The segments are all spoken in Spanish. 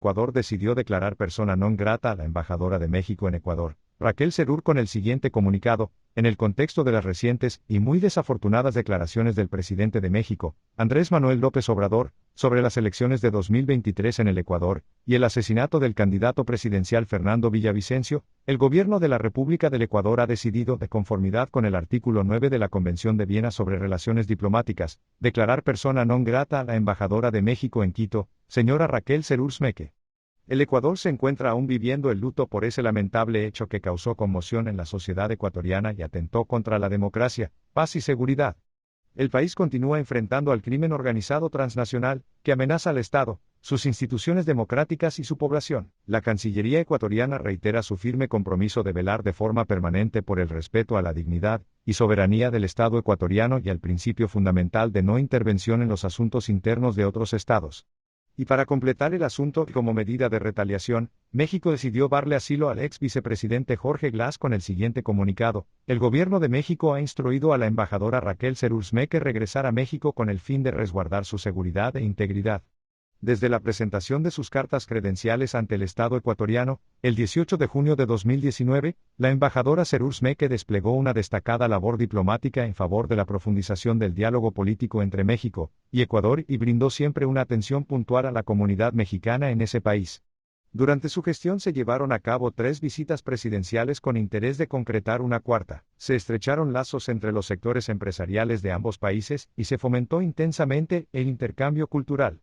Ecuador decidió declarar persona non grata a la embajadora de México en Ecuador, Raquel Serur, con el siguiente comunicado: en el contexto de las recientes y muy desafortunadas declaraciones del presidente de México, Andrés Manuel López Obrador, sobre las elecciones de 2023 en el Ecuador, y el asesinato del candidato presidencial Fernando Villavicencio, el gobierno de la República del Ecuador ha decidido, de conformidad con el artículo 9 de la Convención de Viena sobre Relaciones Diplomáticas, declarar persona non grata a la embajadora de México en Quito, señora Raquel Serur Smeke. El Ecuador se encuentra aún viviendo el luto por ese lamentable hecho que causó conmoción en la sociedad ecuatoriana y atentó contra la democracia, paz y seguridad. El país continúa enfrentando al crimen organizado transnacional, que amenaza al Estado, sus instituciones democráticas y su población. La Cancillería ecuatoriana reitera su firme compromiso de velar de forma permanente por el respeto a la dignidad y soberanía del Estado ecuatoriano y al principio fundamental de no intervención en los asuntos internos de otros estados. Y para completar el asunto, como medida de retaliación, México decidió darle asilo al ex vicepresidente Jorge Glass con el siguiente comunicado: el gobierno de México ha instruido a la embajadora Raquel Serur Smeke regresar a México con el fin de resguardar su seguridad e integridad. Desde la presentación de sus cartas credenciales ante el Estado ecuatoriano, el 18 de junio de 2019, la embajadora Serur Smeke desplegó una destacada labor diplomática en favor de la profundización del diálogo político entre México y Ecuador y brindó siempre una atención puntual a la comunidad mexicana en ese país. Durante su gestión se llevaron a cabo 3 visitas presidenciales con interés de concretar una cuarta. Se estrecharon lazos entre los sectores empresariales de ambos países y se fomentó intensamente el intercambio cultural.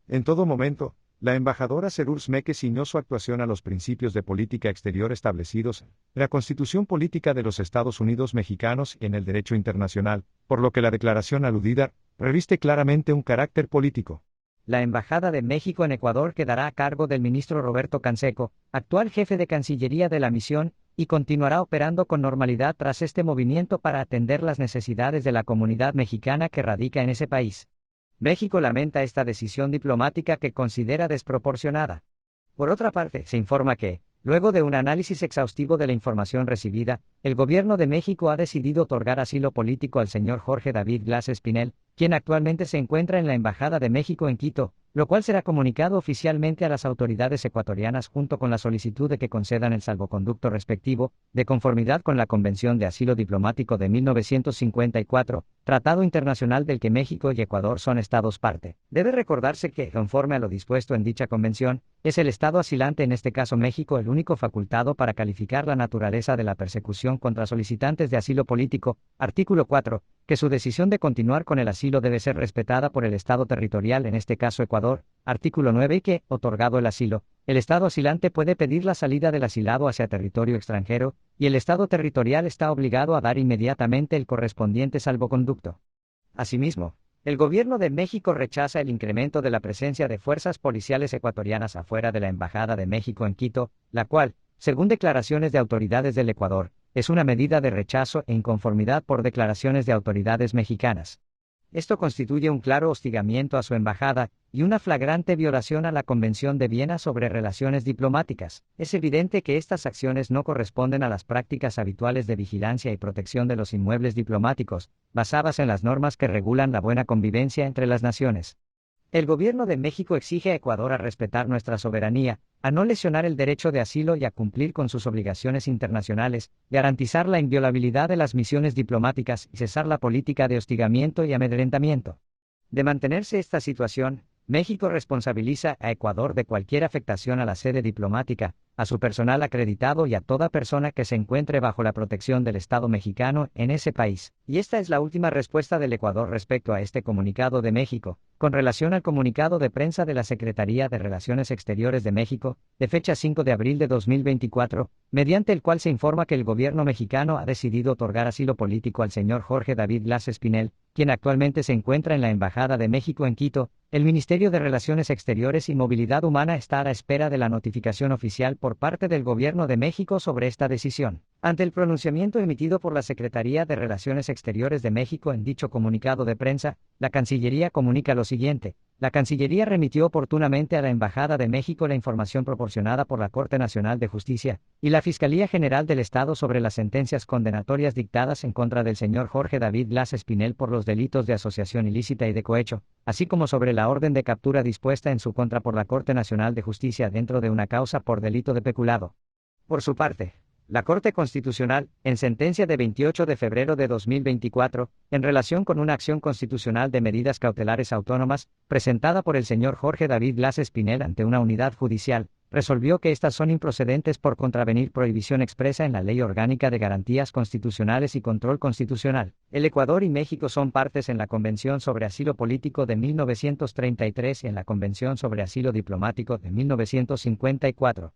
En todo momento, la embajadora Serur Smeke ciñó su actuación a los principios de política exterior establecidos en la Constitución Política de los Estados Unidos Mexicanos y en el derecho internacional, por lo que la declaración aludida reviste claramente un carácter político. La Embajada de México en Ecuador quedará a cargo del ministro Roberto Canseco, actual jefe de Cancillería de la misión, y continuará operando con normalidad tras este movimiento para atender las necesidades de la comunidad mexicana que radica en ese país. México lamenta esta decisión diplomática que considera desproporcionada. Por otra parte, se informa que, luego de un análisis exhaustivo de la información recibida, el gobierno de México ha decidido otorgar asilo político al señor Jorge David Glass Espinel, quien actualmente se encuentra en la Embajada de México en Quito, lo cual será comunicado oficialmente a las autoridades ecuatorianas junto con la solicitud de que concedan el salvoconducto respectivo, de conformidad con la Convención de Asilo Diplomático de 1954, tratado internacional del que México y Ecuador son estados parte. Debe recordarse que, conforme a lo dispuesto en dicha convención, es el estado asilante, en este caso México, el único facultado para calificar la naturaleza de la persecución contra solicitantes de asilo político. Artículo 4. Que su decisión de continuar con el asilo debe ser respetada por el Estado territorial, en este caso Ecuador. Artículo 9. Y que, otorgado el asilo, el Estado asilante puede pedir la salida del asilado hacia territorio extranjero, y el Estado territorial está obligado a dar inmediatamente el correspondiente salvoconducto. Asimismo, el gobierno de México rechaza el incremento de la presencia de fuerzas policiales ecuatorianas afuera de la Embajada de México en Quito, la cual, según declaraciones de autoridades del Ecuador, es una medida de rechazo e inconformidad por declaraciones de autoridades mexicanas. Esto constituye un claro hostigamiento a su embajada y una flagrante violación a la Convención de Viena sobre Relaciones Diplomáticas. Es evidente que estas acciones no corresponden a las prácticas habituales de vigilancia y protección de los inmuebles diplomáticos, basadas en las normas que regulan la buena convivencia entre las naciones. El gobierno de México exige a Ecuador a respetar nuestra soberanía, a no lesionar el derecho de asilo y a cumplir con sus obligaciones internacionales, garantizar la inviolabilidad de las misiones diplomáticas y cesar la política de hostigamiento y amedrentamiento. De mantenerse esta situación, México responsabiliza a Ecuador de cualquier afectación a la sede diplomática, a su personal acreditado y a toda persona que se encuentre bajo la protección del Estado mexicano en ese país. Y esta es la última respuesta del Ecuador respecto a este comunicado de México, con relación al comunicado de prensa de la Secretaría de Relaciones Exteriores de México, de fecha 5 de abril de 2024, mediante el cual se informa que el gobierno mexicano ha decidido otorgar asilo político al señor Jorge David Glass Espinel, quien actualmente se encuentra en la Embajada de México en Quito. El Ministerio de Relaciones Exteriores y Movilidad Humana está a la espera de la notificación oficial por parte del Gobierno de México sobre esta decisión. Ante el pronunciamiento emitido por la Secretaría de Relaciones Exteriores de México en dicho comunicado de prensa, la Cancillería comunica lo siguiente: La Cancillería remitió oportunamente a la Embajada de México la información proporcionada por la Corte Nacional de Justicia y la Fiscalía General del Estado sobre las sentencias condenatorias dictadas en contra del señor Jorge David Blas Espinel por los delitos de asociación ilícita y de cohecho, así como sobre la orden de captura dispuesta en su contra por la Corte Nacional de Justicia dentro de una causa por delito de peculado. Por su parte, la Corte Constitucional, en sentencia de 28 de febrero de 2024, en relación con una acción constitucional de medidas cautelares autónomas, presentada por el señor Jorge David Blas Espinel ante una unidad judicial, resolvió que estas son improcedentes por contravenir prohibición expresa en la Ley Orgánica de Garantías Constitucionales y Control Constitucional. El Ecuador y México son partes en la Convención sobre Asilo Político de 1933 y en la Convención sobre Asilo Diplomático de 1954.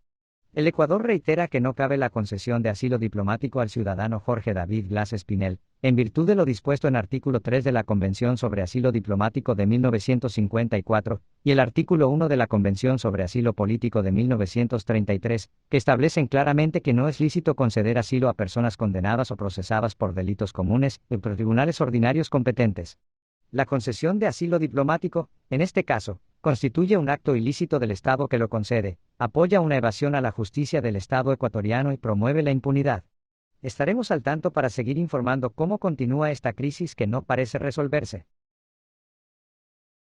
El Ecuador reitera que no cabe la concesión de asilo diplomático al ciudadano Jorge David Blas Espinel, en virtud de lo dispuesto en artículo 3 de la Convención sobre Asilo Diplomático de 1954, y el artículo 1 de la Convención sobre Asilo Político de 1933, que establecen claramente que no es lícito conceder asilo a personas condenadas o procesadas por delitos comunes y por tribunales ordinarios competentes. La concesión de asilo diplomático, en este caso, constituye un acto ilícito del Estado que lo concede, apoya una evasión a la justicia del Estado ecuatoriano y promueve la impunidad. Estaremos al tanto para seguir informando cómo continúa esta crisis que no parece resolverse.